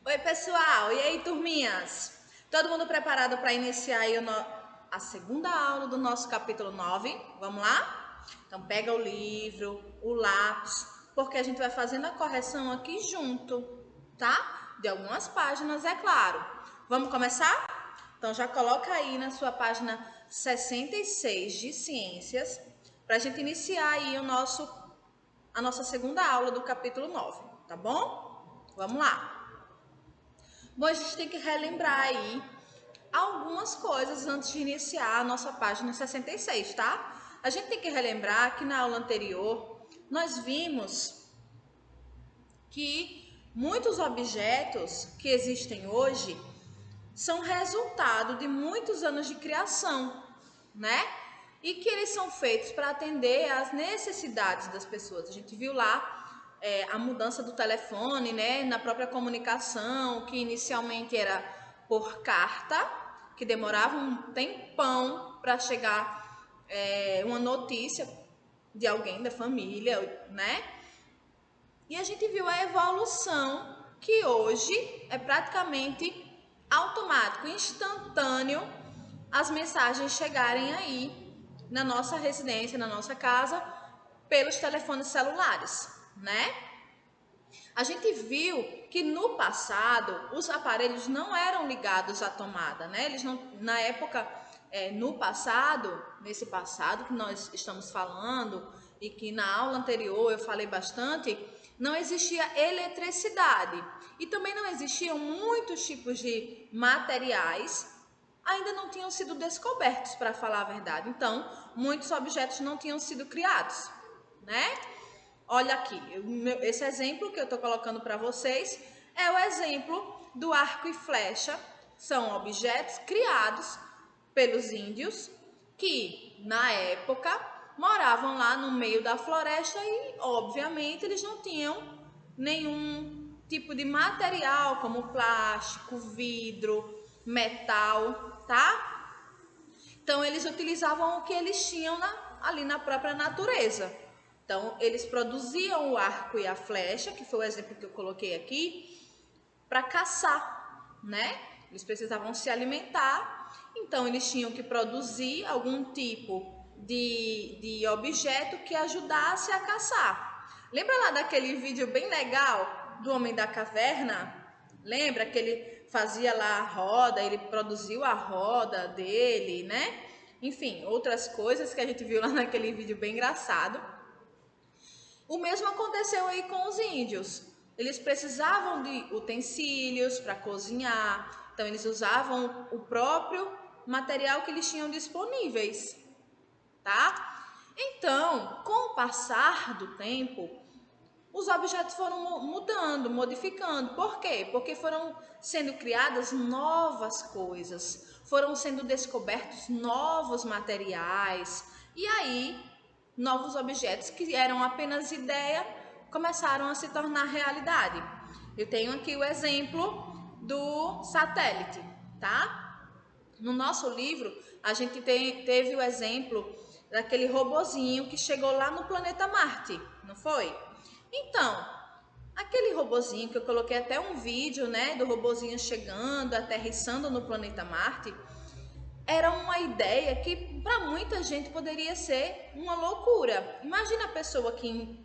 Oi, pessoal! E aí, turminhas? Todo mundo preparado para iniciar aí a segunda aula do nosso capítulo 9? Vamos lá? Então, pega o livro, o lápis, porque a gente vai fazendo a correção aqui junto, tá? De algumas páginas, é claro. Vamos começar? Então, já coloca aí na sua página 66 de Ciências, para a gente iniciar aí a nossa segunda aula do capítulo 9, tá bom? Vamos lá! Bom, a gente tem que relembrar aí algumas coisas antes de iniciar a nossa página 66, tá? A gente tem que relembrar que na aula anterior nós vimos que muitos objetos que existem hoje são resultado de muitos anos de criação, né? E que eles são feitos para atender às necessidades das pessoas. A gente viu lá a mudança do telefone, né? Na própria comunicação, que inicialmente era por carta, que demorava um tempão para chegar uma notícia de alguém da família, né? E a gente viu a evolução que hoje é praticamente automático, instantâneo, as mensagens chegarem aí na nossa residência, na nossa casa, pelos telefones celulares, né? A gente viu que no passado os aparelhos não eram ligados à tomada, né? Eles não, na época, no passado, nesse passado que nós estamos falando e que na aula anterior eu falei bastante, não existia eletricidade e também não existiam muitos tipos de materiais, ainda não tinham sido descobertos, para falar a verdade. Então, muitos objetos não tinham sido criados, né? Olha aqui, esse exemplo que eu estou colocando para vocês é o exemplo do arco e flecha. São objetos criados pelos índios que, na época, moravam lá no meio da floresta e, obviamente, eles não tinham nenhum tipo de material como plástico, vidro, metal, tá? Então, eles utilizavam o que eles tinham ali na própria natureza. Então, eles produziam o arco e a flecha, que foi o exemplo que eu coloquei aqui, para caçar, né? Eles precisavam se alimentar, então eles tinham que produzir algum tipo de objeto que ajudasse a caçar. Lembra lá daquele vídeo bem legal do Homem da Caverna? Lembra que ele fazia lá a roda, ele produziu a roda dele, né? Enfim, outras coisas que a gente viu lá naquele vídeo bem engraçado. O mesmo aconteceu aí com os índios. Eles precisavam de utensílios para cozinhar, então eles usavam o próprio material que eles tinham disponíveis, tá? Então, com o passar do tempo, os objetos foram mudando, modificando. Por quê? Porque foram sendo criadas novas coisas, foram sendo descobertos novos materiais, e aí novos objetos que eram apenas ideia começaram a se tornar realidade. Eu tenho aqui o exemplo do satélite, tá? No nosso livro, a gente teve o exemplo daquele robozinho que chegou lá no planeta Marte, não foi? Então, aquele robozinho que eu coloquei até um vídeo, né, do robozinho chegando, aterrissando no planeta Marte, era uma ideia que para muita gente poderia ser uma loucura. Imagina a pessoa que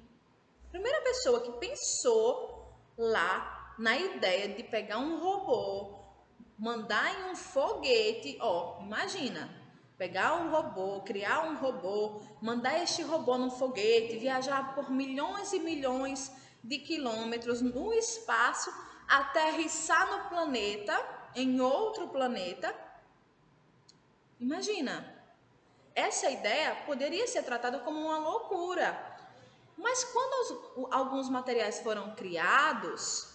primeira pessoa que pensou lá na ideia de pegar um robô, mandar em um foguete, ó, imagina, pegar um robô, criar um robô, mandar este robô num foguete, viajar por milhões e milhões de quilômetros no espaço, aterrissar no planeta, em outro planeta. Imagina, essa ideia poderia ser tratada como uma loucura. Mas quando alguns materiais foram criados,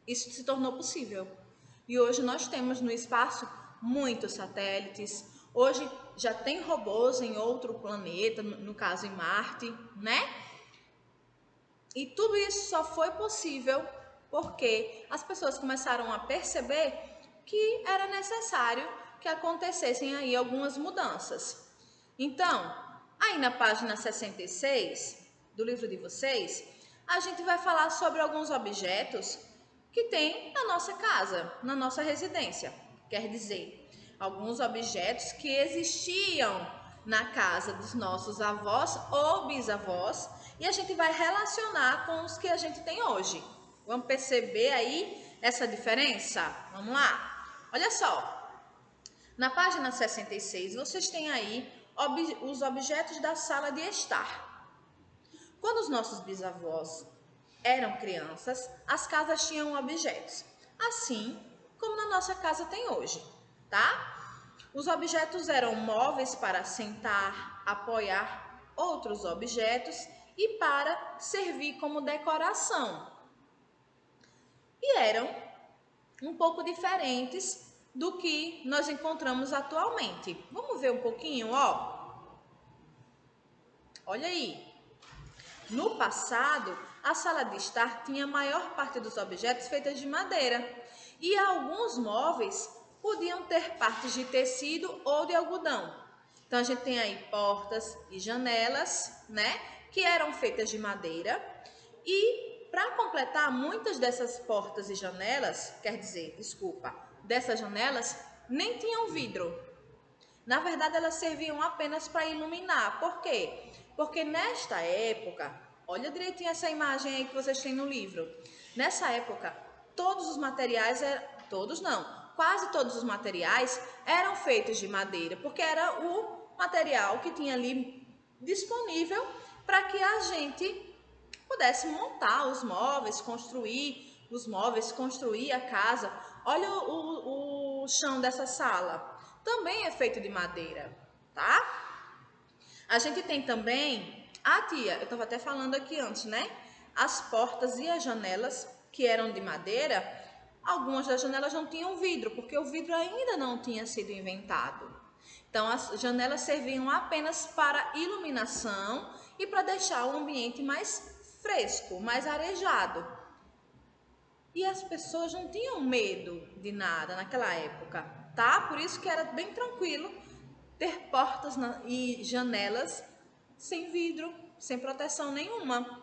isso se tornou possível. E hoje nós temos no espaço muitos satélites. Hoje já tem robôs em outro planeta, no caso em Marte, né? E tudo isso só foi possível porque as pessoas começaram a perceber que era necessário que acontecessem aí algumas mudanças. Então, aí na página 66 do livro de vocês, a gente vai falar sobre alguns objetos que tem na nossa casa, na nossa residência. Quer dizer, alguns objetos que existiam na casa dos nossos avós ou bisavós e a gente vai relacionar com os que a gente tem hoje. Vamos perceber aí essa diferença? Vamos lá? Olha só. Na página 66, vocês têm aí os objetos da sala de estar. Quando os nossos bisavós eram crianças, as casas tinham objetos, assim como na nossa casa tem hoje, tá? Os objetos eram móveis para sentar, apoiar outros objetos e para servir como decoração. E eram um pouco diferentes do que nós encontramos atualmente. Vamos ver um pouquinho, ó. Olha aí. No passado, a sala de estar tinha a maior parte dos objetos feitas de madeira e alguns móveis podiam ter partes de tecido ou de algodão. Então a gente tem aí portas e janelas, né, que eram feitas de madeira e para completar muitas dessas portas e janelas, dessas janelas nem tinham vidro. Na verdade, elas serviam apenas para iluminar. Por quê? Porque nesta época, olha direitinho essa imagem aí que vocês têm no livro. Nessa época, todos os materiais, quase todos os materiais eram feitos de madeira, porque era o material que tinha ali disponível para que a gente pudesse montar os móveis, construir a casa. Olha o chão dessa sala. Também é feito de madeira, tá? A gente tem também, eu estava até falando aqui antes, né? As portas e as janelas que eram de madeira, algumas das janelas não tinham vidro, porque o vidro ainda não tinha sido inventado. Então, as janelas serviam apenas para iluminação e para deixar o ambiente mais fresco, mais arejado. E as pessoas não tinham medo de nada naquela época, tá? Por isso que era bem tranquilo ter portas e janelas sem vidro, sem proteção nenhuma.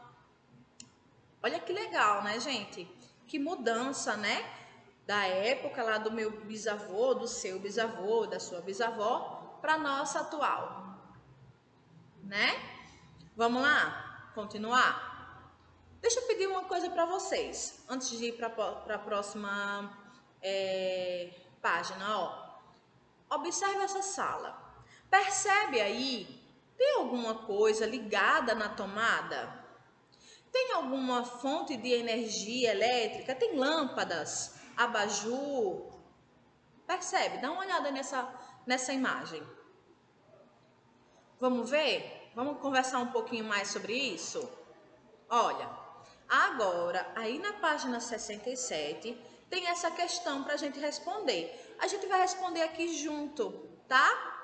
Olha que legal, né, gente? Que mudança, né? Da época lá do meu bisavô, do seu bisavô, da sua bisavó, para nossa atual, né? Vamos lá? Continuar? Deixa eu pedir uma coisa para vocês, antes de ir para a próxima página, ó. Observe essa sala. Percebe aí, tem alguma coisa ligada na tomada? Tem alguma fonte de energia elétrica? Tem lâmpadas, abajur? Percebe? Dá uma olhada nessa imagem. Vamos ver? Vamos conversar um pouquinho mais sobre isso? Olha, agora, aí na página 67, tem essa questão para a gente responder. A gente vai responder aqui junto, tá?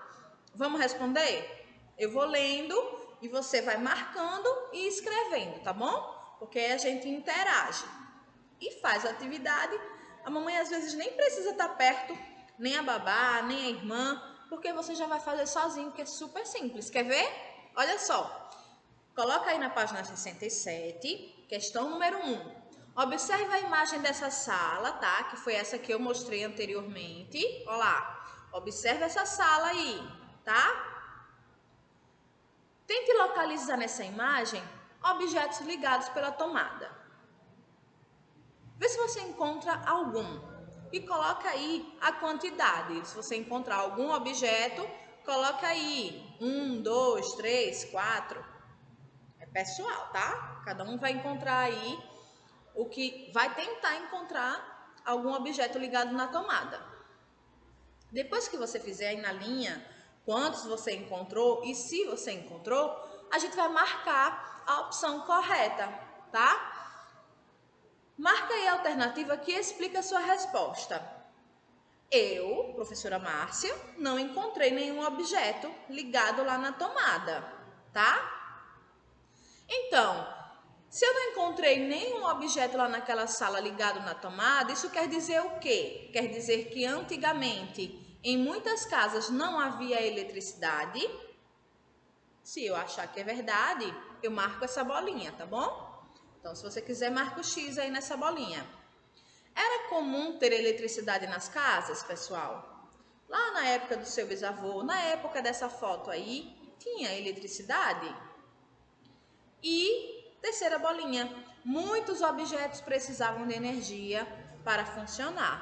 Vamos responder? Eu vou lendo e você vai marcando e escrevendo, tá bom? Porque aí a gente interage e faz a atividade. A mamãe às vezes nem precisa estar perto, nem a babá, nem a irmã, porque você já vai fazer sozinho, que é super simples. Quer ver? Olha só. Coloca aí na página 67, questão número 1. Observe a imagem dessa sala, tá? Que foi essa que eu mostrei anteriormente. Olha lá. Observe essa sala aí, tá? Tente localizar nessa imagem objetos ligados pela tomada. Vê se você encontra algum. E coloca aí a quantidade. Se você encontrar algum objeto, coloca aí 1, 2, 3, 4. É pessoal, tá? Cada um vai encontrar aí vai tentar encontrar algum objeto ligado na tomada. Depois que você fizer aí na linha quantos você encontrou e se você encontrou, a gente vai marcar a opção correta, tá? Marca aí a alternativa que explica a sua resposta. Eu, professora Márcia, não encontrei nenhum objeto ligado lá na tomada, tá? Então, se eu não encontrei nenhum objeto lá naquela sala ligado na tomada, isso quer dizer o quê? Quer dizer que antigamente, em muitas casas não havia eletricidade. Se eu achar que é verdade, eu marco essa bolinha, tá bom? Então, se você quiser, marca o X aí nessa bolinha. Era comum ter eletricidade nas casas, pessoal? Lá na época do seu bisavô, na época dessa foto aí, tinha eletricidade? E terceira bolinha, muitos objetos precisavam de energia para funcionar.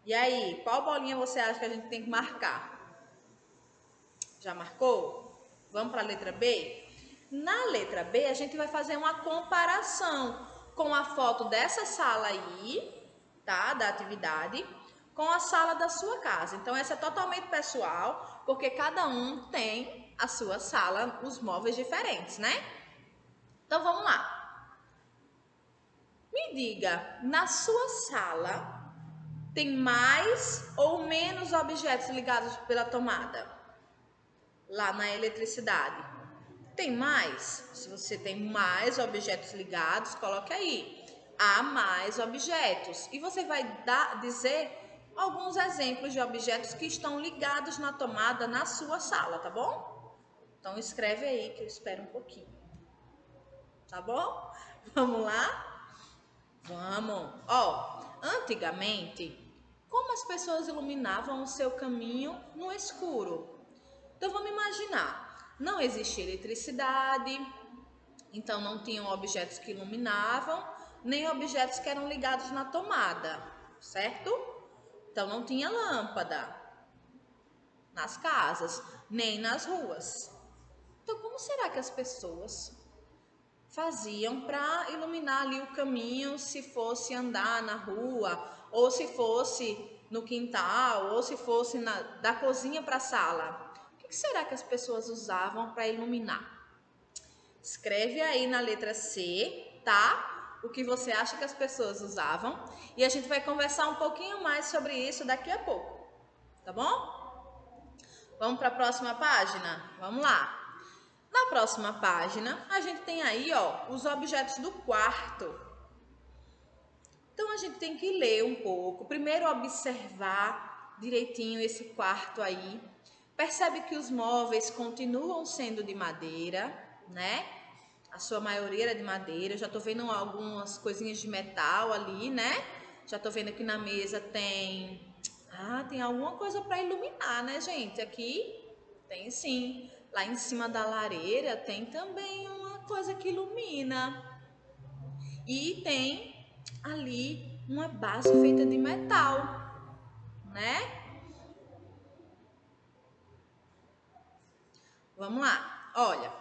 E aí, qual bolinha você acha que a gente tem que marcar? Já marcou? Vamos para a letra B? Na letra B, a gente vai fazer uma comparação com a foto dessa sala aí, tá? Da atividade, com a sala da sua casa. Então, essa é totalmente pessoal, porque cada um tem a sua sala, os móveis diferentes, né? Então, vamos lá. Me diga, na sua sala, tem mais ou menos objetos ligados pela tomada? Lá na eletricidade. Tem mais? Se você tem mais objetos ligados, coloque aí. Há mais objetos. E você vai dizer alguns exemplos de objetos que estão ligados na tomada na sua sala, tá bom? Então escreve aí que eu espero um pouquinho. Tá bom? Vamos lá? Vamos. Ó, antigamente, como as pessoas iluminavam o seu caminho no escuro? Então vamos imaginar, não existia eletricidade, então não tinham objetos que iluminavam, nem objetos que eram ligados na tomada, certo? Então não tinha lâmpada nas casas, nem nas ruas. Então como será que as pessoas faziam para iluminar ali o caminho se fosse andar na rua, ou se fosse no quintal, ou se fosse da cozinha para a sala? O que será que as pessoas usavam para iluminar? Escreve aí na letra C, tá? O que você acha que as pessoas usavam. E a gente vai conversar um pouquinho mais sobre isso daqui a pouco, tá bom? Vamos para a próxima página? Vamos lá. Na próxima página, a gente tem aí, ó, os objetos do quarto. Então, a gente tem que ler um pouco. Primeiro, observar direitinho esse quarto aí. Percebe que os móveis continuam sendo de madeira, né? A sua maioria era de madeira. Eu já tô vendo algumas coisinhas de metal ali, né? Já tô vendo que na mesa tem... Ah, tem alguma coisa para iluminar, né, gente? Aqui tem sim. Lá em cima da lareira tem também uma coisa que ilumina. E tem ali uma base feita de metal, né? Vamos lá. Olha,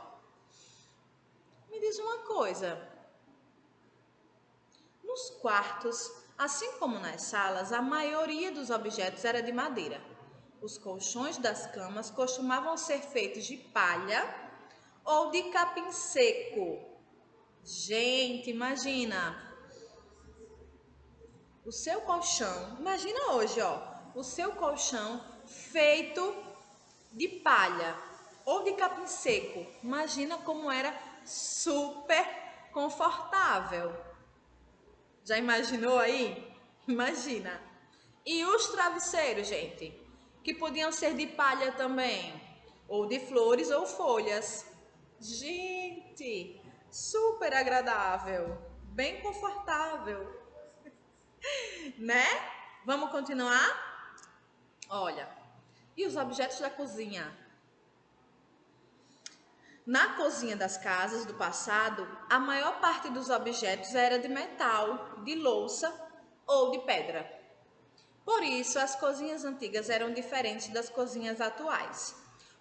me diz uma coisa. Nos quartos, assim como nas salas, a maioria dos objetos era de madeira. Os colchões das camas costumavam ser feitos de palha ou de capim seco. Gente, imagina o seu colchão, imagina hoje, ó, o seu colchão feito de palha ou de capim seco. Imagina como era super confortável. Já imaginou aí? Imagina. E os travesseiros, gente, que podiam ser de palha também, ou de flores ou folhas. Gente, super agradável, bem confortável, né? Vamos continuar? Olha, e os objetos da cozinha? Na cozinha das casas do passado, a maior parte dos objetos era de metal, de louça ou de pedra. Por isso, as cozinhas antigas eram diferentes das cozinhas atuais.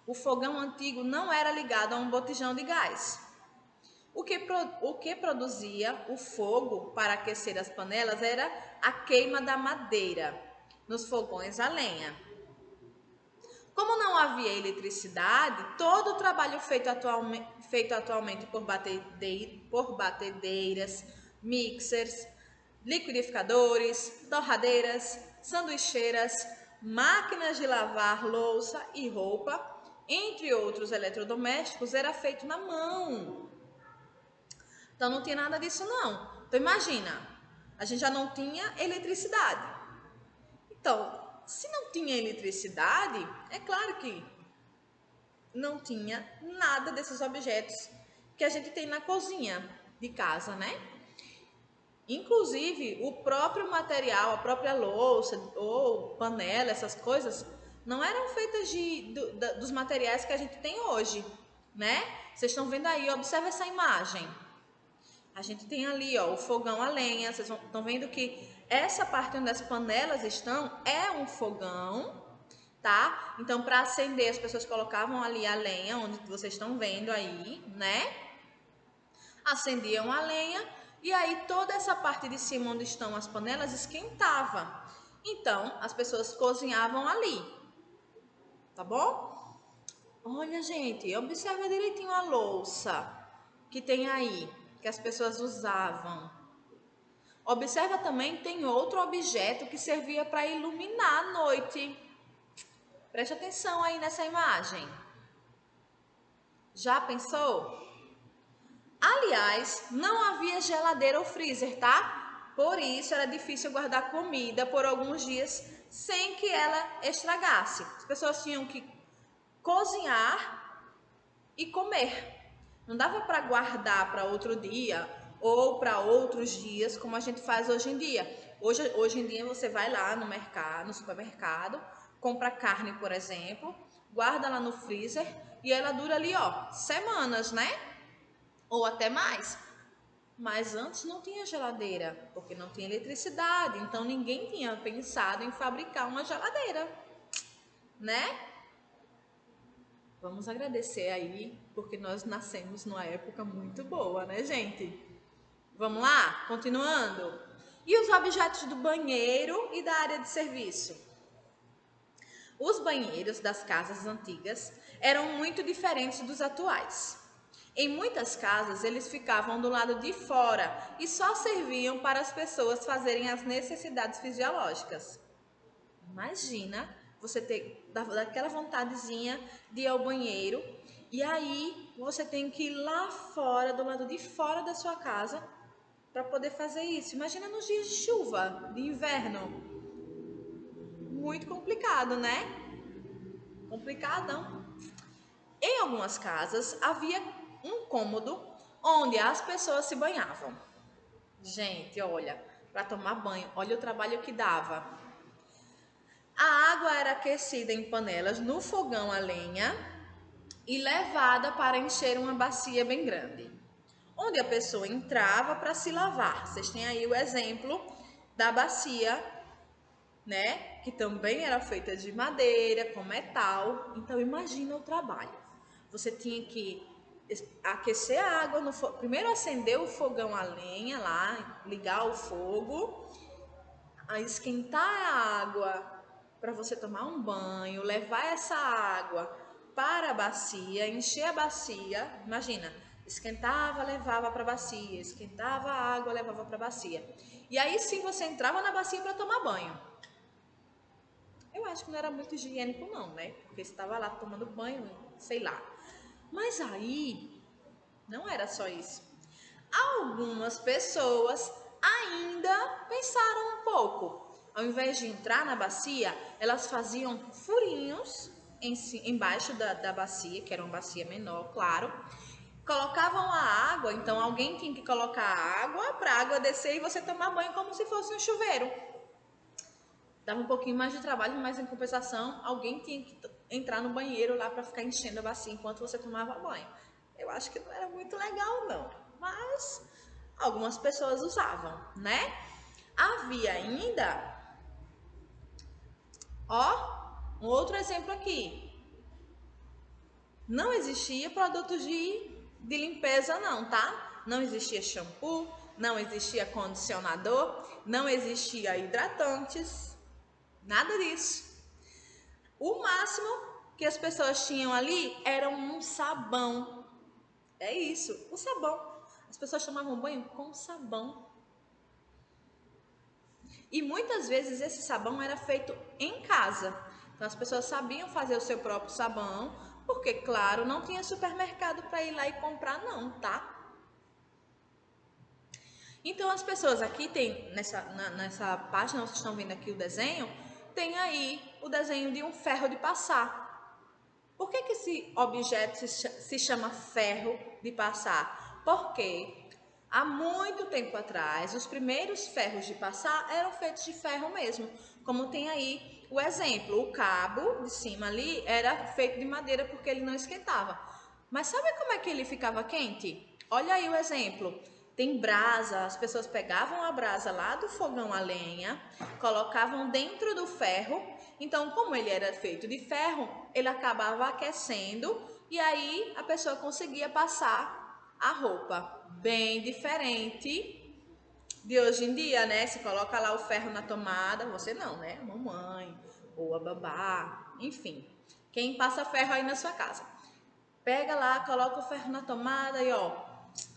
O fogão antigo não era ligado a um botijão de gás. O que produzia o fogo para aquecer as panelas era a queima da madeira nos fogões a lenha. Como não havia eletricidade, todo o trabalho feito atualmente por batedeiras, mixers, liquidificadores, torradeiras, sanduicheiras, máquinas de lavar louça e roupa, entre outros eletrodomésticos, era feito na mão. Então não tinha nada disso não. Então imagina, a gente já não tinha eletricidade. Então, se não tinha eletricidade, é claro que não tinha nada desses objetos que a gente tem na cozinha de casa, né? Inclusive, o próprio material, a própria louça ou panela, essas coisas, não eram feitas dos materiais que a gente tem hoje, né? Vocês estão vendo aí, observa essa imagem. A gente tem ali, ó, o fogão a lenha. Vocês estão vendo que essa parte onde as panelas estão é um fogão, tá? Então, para acender, as pessoas colocavam ali a lenha, onde vocês estão vendo aí, né? Acendiam a lenha e aí toda essa parte de cima onde estão as panelas esquentava. Então, as pessoas cozinhavam ali, tá bom? Olha, gente, observa direitinho a louça que tem aí, que as pessoas usavam. Observa também, tem outro objeto que servia para iluminar a noite. Preste atenção aí nessa imagem. Já pensou? Aliás, não havia geladeira ou freezer, tá? Por isso era difícil guardar comida por alguns dias sem que ela estragasse. As pessoas tinham que cozinhar e comer. Não dava para guardar para outro dia ou para outros dias como a gente faz hoje em dia. Hoje em dia você vai lá no mercado, no supermercado, compra carne, por exemplo, guarda lá no freezer e ela dura ali, ó, semanas, né? Ou até mais. Mas antes não tinha geladeira, porque não tinha eletricidade, então ninguém tinha pensado em fabricar uma geladeira, né? Vamos agradecer aí, porque nós nascemos numa época muito boa, né, gente? Vamos lá? Continuando. E os objetos do banheiro e da área de serviço? Os banheiros das casas antigas eram muito diferentes dos atuais. Em muitas casas, eles ficavam do lado de fora e só serviam para as pessoas fazerem as necessidades fisiológicas. Imagina você ter daquela vontadezinha de ir ao banheiro e aí você tem que ir lá fora, do lado de fora da sua casa, para poder fazer isso. Imagina nos dias de chuva, de inverno. Muito complicado, né? Complicadão. Em algumas casas havia um cômodo onde as pessoas se banhavam. Gente, olha, para tomar banho, olha o trabalho que dava. A água era aquecida em panelas no fogão a lenha e levada para encher uma bacia bem grande, onde a pessoa entrava para se lavar. Vocês têm aí o exemplo da bacia, né, que também era feita de madeira, com metal. Então imagina o trabalho. Você tinha que aquecer a água no fogo, primeiro acender o fogão a lenha lá, ligar o fogo, a esquentar a água para você tomar um banho, levar essa água para a bacia, encher a bacia. Imagina, esquentava, levava para a bacia, esquentava a água, levava para a bacia. E aí sim você entrava na bacia para tomar banho. Eu acho que não era muito higiênico não, né? Porque estava lá tomando banho, sei lá. Mas aí não era só isso. Algumas pessoas ainda pensaram um pouco. Ao invés de entrar na bacia, elas faziam furinhos embaixo da bacia, que era uma bacia menor, claro. Colocavam a água, então alguém tinha que colocar a água para a água descer e você tomar banho como se fosse um chuveiro. Dava um pouquinho mais de trabalho, mas em compensação, alguém tinha que entrar no banheiro lá para ficar enchendo a bacia enquanto você tomava banho. Eu acho que não era muito legal, não. Mas algumas pessoas usavam, né? Havia ainda, ó, um outro exemplo aqui. Não existia produtos de limpeza, não, tá? Não existia shampoo, não existia condicionador, não existia hidratantes, nada disso. O máximo que as pessoas tinham ali era um sabão. É isso, o sabão. As pessoas tomavam banho com sabão. E muitas vezes esse sabão era feito em casa. Então as pessoas sabiam fazer o seu próprio sabão, porque, claro, não tinha supermercado para ir lá e comprar, não, tá? Então as pessoas aqui tem, nessa página, vocês estão vendo aqui o desenho, tem aí o desenho de um ferro de passar. Por que esse objeto se chama ferro de passar? Porque Há muito tempo atrás, os primeiros ferros de passar eram feitos de ferro mesmo, como tem aí o exemplo, o cabo de cima ali era feito de madeira porque ele não esquentava. Mas sabe como é que ele ficava quente? Olha aí o exemplo. Tem brasa, as pessoas pegavam a brasa lá do fogão a lenha, colocavam dentro do ferro. Então, como ele era feito de ferro, ele acabava aquecendo e aí a pessoa conseguia passar a roupa. Bem diferente de hoje em dia, né? Se coloca lá o ferro na tomada, você não, né? A mamãe ou a babá, enfim. Quem passa ferro aí na sua casa. Pega lá, coloca o ferro na tomada e ó,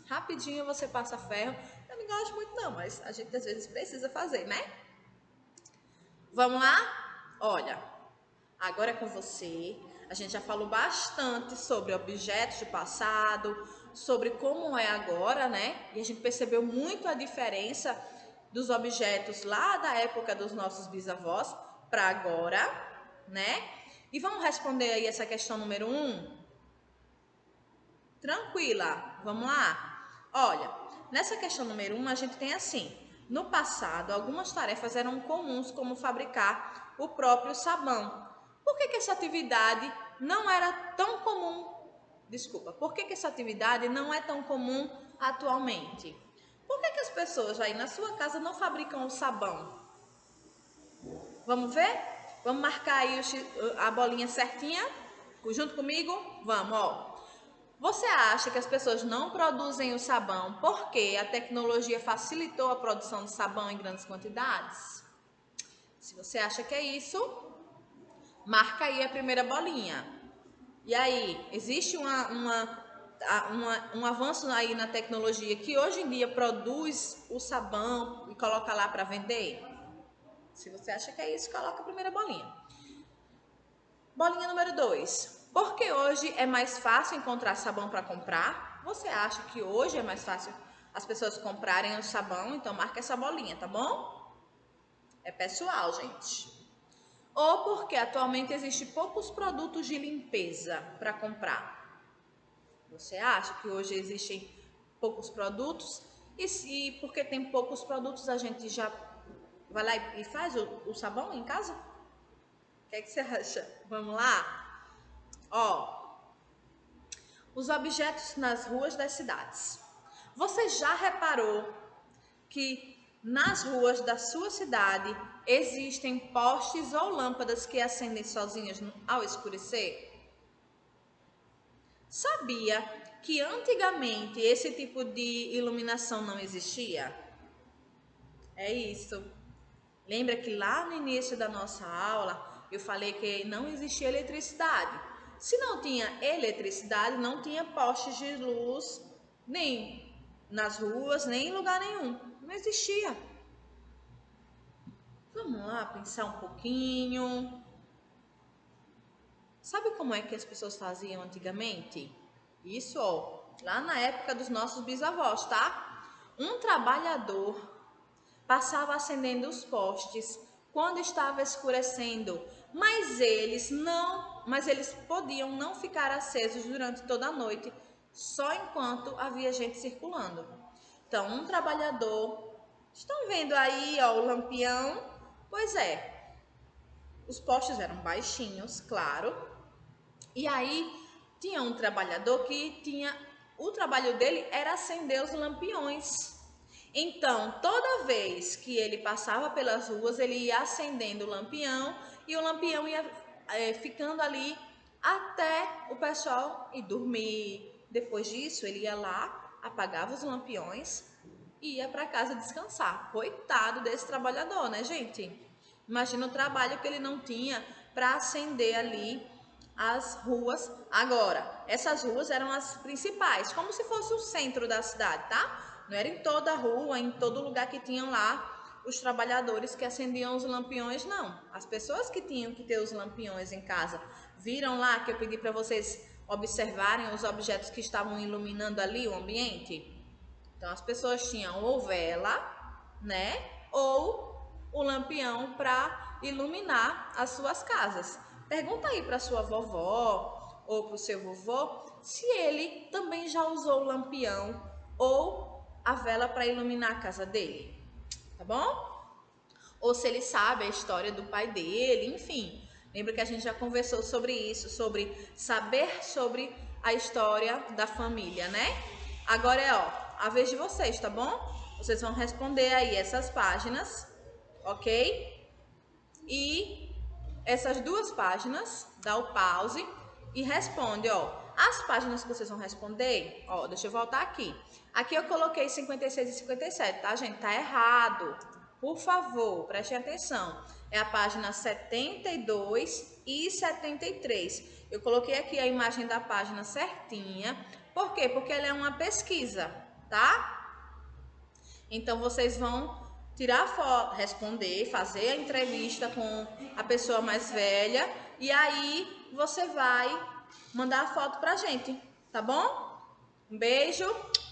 rapidinho você passa ferro. Eu não gosto muito não, mas a gente às vezes precisa fazer, né? Vamos lá? Olha, agora é com você. A gente já falou bastante sobre objetos do passado, sobre como é agora, né? E a gente percebeu muito a diferença dos objetos lá da época dos nossos bisavós para agora, né? E vamos responder aí essa questão número 1? Tranquila, vamos lá? Olha, nessa questão número 1, a gente tem assim: no passado, algumas tarefas eram comuns, como fabricar o próprio sabão. Por que essa atividade não era tão comum? Desculpa, por que essa atividade não é tão comum atualmente? Por que as pessoas aí na sua casa não fabricam o sabão? Vamos ver? Vamos marcar aí a bolinha certinha? Junto comigo? Vamos, ó. Você acha que as pessoas não produzem o sabão porque a tecnologia facilitou a produção de sabão em grandes quantidades? Se você acha que é isso, marca aí a primeira bolinha. E aí, existe um avanço aí na tecnologia que hoje em dia produz o sabão e coloca lá para vender? Se você acha que é isso, coloca a primeira bolinha. Bolinha número 2. Por que hoje é mais fácil encontrar sabão para comprar? Você acha que hoje é mais fácil as pessoas comprarem o sabão? Então marca essa bolinha, tá bom? É pessoal, gente. Ou porque atualmente existem poucos produtos de limpeza para comprar? Você acha que hoje existem poucos produtos? E porque tem poucos produtos, a gente já vai lá e faz o sabão em casa? O que é que você acha? Vamos lá? Ó, os objetos nas ruas das cidades. Você já reparou que nas ruas da sua cidade existem postes ou lâmpadas que acendem sozinhas ao escurecer? Sabia que antigamente esse tipo de iluminação não existia? É isso. Lembra que lá no início da nossa aula eu falei que não existia eletricidade. Se não tinha eletricidade, não tinha postes de luz nem nas ruas, nem em lugar nenhum. Não existia. Vamos lá pensar um pouquinho. Sabe como é que as pessoas faziam antigamente? Isso, ó, lá na época dos nossos bisavós, tá? Um trabalhador passava acendendo os postes quando estava escurecendo, mas eles podiam não ficar acesos durante toda a noite, só enquanto havia gente circulando. Então, um trabalhador, estão vendo aí, ó, o lampião? Pois é, os postes eram baixinhos, claro, e aí tinha um trabalhador que tinha, o trabalho dele era acender os lampiões. Então, toda vez que ele passava pelas ruas, ele ia acendendo o lampião e o lampião ia ficando ali até o pessoal ir dormir. Depois disso, ele ia lá, apagava os lampiões e ia para casa descansar. Coitado desse trabalhador, né, gente? Imagina o trabalho que ele não tinha para acender ali as ruas. Agora, essas ruas eram as principais, como se fosse o centro da cidade, tá? Não era em toda a rua, em todo lugar que tinham lá os trabalhadores que acendiam os lampiões, não. As pessoas que tinham que ter os lampiões em casa, viram lá que eu pedi para vocês observarem os objetos que estavam iluminando ali o ambiente? Então, as pessoas tinham ou vela, né? Ou o lampião para iluminar as suas casas. Pergunta aí para sua vovó ou para o seu vovô se ele também já usou o lampião ou a vela para iluminar a casa dele, tá bom? Ou se ele sabe a história do pai dele, enfim. Lembra que a gente já conversou sobre isso, sobre saber sobre a história da família, né? Agora é, ó, a vez de vocês, tá bom? Vocês vão responder aí essas páginas, ok? E essas duas páginas, dá o pause e responde, ó. As páginas que vocês vão responder, ó, deixa eu voltar aqui. Aqui eu coloquei 56 e 57, tá, gente? Tá errado. Por favor, prestem atenção. É a página 72 e 73. Eu coloquei aqui a imagem da página certinha. Por quê? Porque ela é uma pesquisa, tá? Então vocês vão tirar foto, responder, fazer a entrevista com a pessoa mais velha e aí você vai mandar a foto pra gente, tá bom? Um beijo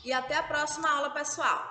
e até a próxima aula, pessoal.